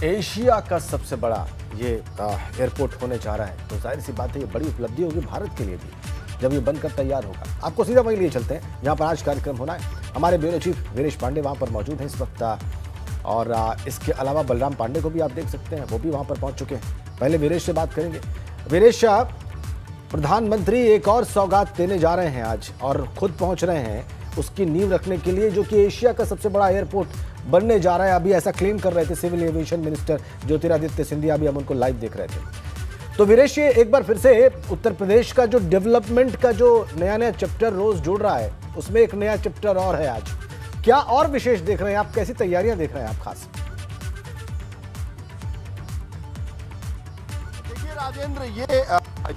Asia का सबसे बड़ा ये एयरपोर्ट होने जा रहा है, तो जाहिर सी बात है ये बड़ी उपलब्धि होगी भारत के लिए भी जब ये बनकर तैयार होगा। आपको सीधा वहीं लिए चलते हैं जहां पर आज कार्यक्रम होना है। हमारे ब्यूरो चीफ वीरेश पांडे वहां पर मौजूद हैं इस वक्त, और इसके अलावा बलराम पांडे को भी आप देख सकते हैं, वो भी वहां पर पहुंच चुके हैं। पहले वीरेश से बात करेंगे। वीरेश, प्रधानमंत्री एक और सौगात देने जा रहे हैं आज और खुद पहुंच रहे हैं उसकी नींव रखने के लिए, जो कि एशिया का सबसे बड़ा एयरपोर्ट बनने जा रहा है। अभी ऐसा क्लेम कर रहे थे civil aviation minister Jyotiraditya Scindia, अभी हम उनको लाइव देख रहे थे। तो वीरेश, ये एक बार फिर से उत्तर प्रदेश का जो डेवलपमेंट का जो नया चैप्टर रोज जुड़ रहा है, उसमें एक नया चैप्टर और है आज। क्या और विशेष देख रहे हैं आप, कैसी तैयारियां देख रहे हैं आप खास? देखिए राजेंद्र, ये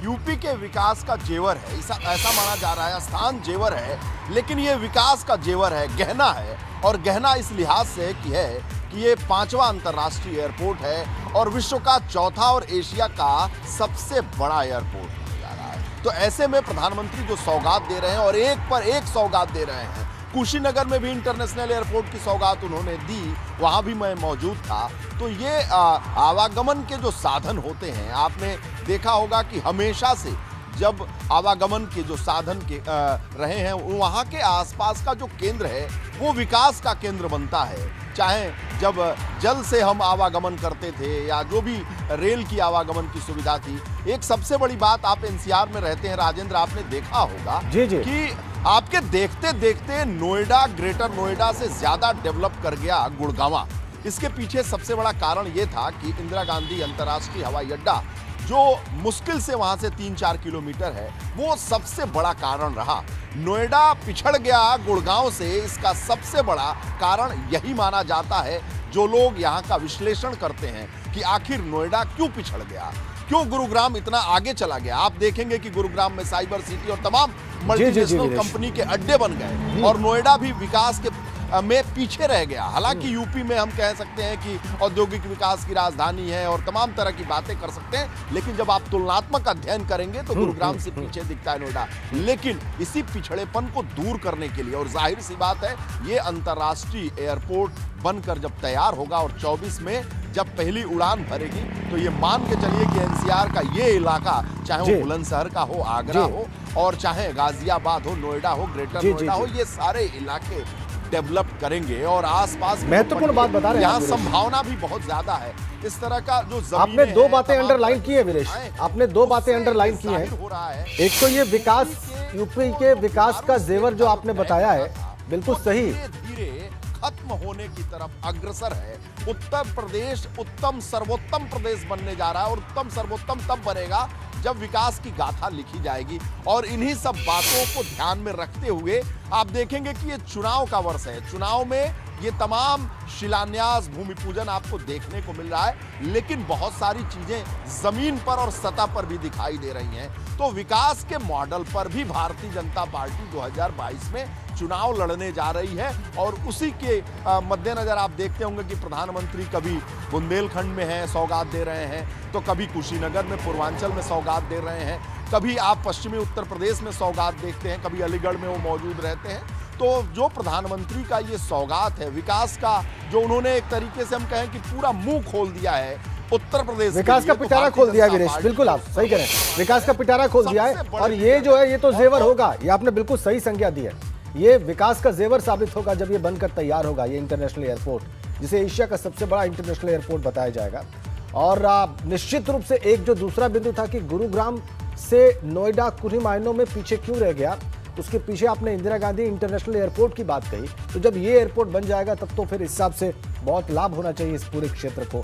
यूपी के विकास का जेवर है, ऐसा माना जा रहा है। स्थान जेवर है, लेकिन ये विकास का जेवर है, गहना है। और गहना इस लिहाज से कि ये 5वां अंतर्राष्ट्रीय एयरपोर्ट है और विश्व का चौथा और एशिया का सबसे बड़ा एयरपोर्ट होने जा रहा है। तो ऐसे में प्रधानमंत्री जो सौगात दे रहे हैं और एक पर एक सौगात दे रहे हैं। कुशीनगर में भी इंटरनेशनल एयरपोर्ट की सौगात उन्होंने दी, वहां भी मैं मौजूद था। तो ये आवागमन के जो साधन होते हैं, आपने देखा होगा कि हमेशा से जब आवागमन के जो साधन के रहे हैं, वहाँ के आसपास का जो केंद्र है वो विकास का केंद्र बनता है। चाहे जब जल से हम आवागमन करते थे या जो भी रेल की आवागमन की सुविधा थी। एक सबसे बड़ी बात, आप एनसीआर में रहते हैं राजेंद्र, आपने देखा होगा जी। कि आपके देखते देखते नोएडा, ग्रेटर नोएडा से ज्यादा डेवलप कर गया गुड़गांव। इसके पीछे सबसे बड़ा कारण यह था कि इंदिरा गांधी अंतर्राष्ट्रीय हवाई अड्डा, जो मुश्किल से वहां से 3-4 किलोमीटर है, वो सबसे बड़ा कारण रहा। नोएडा पिछड़ गया गुड़गांव से, इसका सबसे बड़ा कारण यही माना जाता है। जो लोग यहाँ का विश्लेषण करते हैं कि आखिर नोएडा क्यों पिछड़ गया, क्यों गुरुग्राम इतना आगे चला गया। आप देखेंगे कि गुरुग्राम में साइबर सिटी और तमाम मल्टीनेशनल कंपनी के अड्डे बन गए और नोएडा भी विकास के में पीछे रह गया। हालांकि यूपी में हम कह सकते हैं कि औद्योगिक विकास की राजधानी है और तमाम तरह की बातें कर सकते हैं, लेकिन जब आप तुलनात्मक अध्ययन करेंगे तो गुरुग्राम से पीछे दिखता है नोएडा। लेकिन इसी पिछड़ेपन को दूर करने के लिए, और जाहिर सी बात है ये अंतर्राष्ट्रीय एयरपोर्ट बनकर जब तैयार होगा और 24 में जब पहली उड़ान भरेगी, तो ये मान के चलिए कि एनसीआर का ये इलाका, चाहे वो बुलंदशहर का हो, आगरा हो, और चाहे गाजियाबाद हो, नोएडा हो, ग्रेटर नोएडा हो, ये सारे इलाके डेवलप करेंगे। और आसपास महत्वपूर्ण बात बता रहे हैं, यहाँ संभावना भी बहुत ज्यादा है। इस तरह का जो आपने दो बातें अंडरलाइन की है वीरेश, आपने दो बातें अंडरलाइन की हैं। एक तो ये विकास, यूपी के विकास का जेवर जो आपने बताया है, बिल्कुल सही, धीरे खत्म होने की तरफ अग्रसर है। उत्तर प्रदेश उत्तम सर्वोत्तम प्रदेश बनने जा रहा है, और उत्तम सर्वोत्तम तब बनेगा जब विकास की गाथा लिखी जाएगी। और इन्हीं सब बातों को ध्यान में रखते हुए आप देखेंगे कि ये चुनाव का वर्ष है। चुनाव में ये तमाम शिलान्यास, भूमि पूजन आपको देखने को मिल रहा है, लेकिन बहुत सारी चीजें जमीन पर और सतह पर भी दिखाई दे रही हैं। तो विकास के मॉडल पर भी भारतीय जनता पार्टी 2022 में चुनाव लड़ने जा रही है। और उसी के मद्देनजर आप देखते होंगे कि प्रधानमंत्री कभी बुंदेलखंड में है, सौगात दे रहे हैं, तो कभी कुशीनगर में, पूर्वांचल में सौगात दे रहे हैं, कभी आप पश्चिमी उत्तर प्रदेश में सौगात देखते हैं, कभी अलीगढ़ में वो मौजूद रहते हैं। तो जो प्रधानमंत्री का ये सौगात है विकास का, जो उन्होंने एक तरीके से हम कहें कि पूरा मुंह खोल दिया है उत्तर प्रदेश, विकास का पिटारा खोल दिया है वीरेश, बिल्कुल आप सही कह रहे हैं, विकास का पिटारा खोल दिया है। और ये जो है ये तो जेवर होगा, ये आपने बिल्कुल सही संज्ञा दी है। ये विकास का जेवर साबित होगा जब ये बनकर तैयार होगा, ये इंटरनेशनल एयरपोर्ट, जिसे एशिया का सबसे बड़ा इंटरनेशनल एयरपोर्ट बताया जाएगा। और निश्चित रूप से एक जो दूसरा बिंदु था कि गुरुग्राम से नोएडा कुछ मायनों में पीछे क्यों रह गया, उसके पीछे आपने इंदिरा गांधी इंटरनेशनल एयरपोर्ट की बात कही। तो जब ये एयरपोर्ट बन जाएगा तब तो फिर इस हिसाब से बहुत लाभ होना चाहिए इस पूरे क्षेत्र को।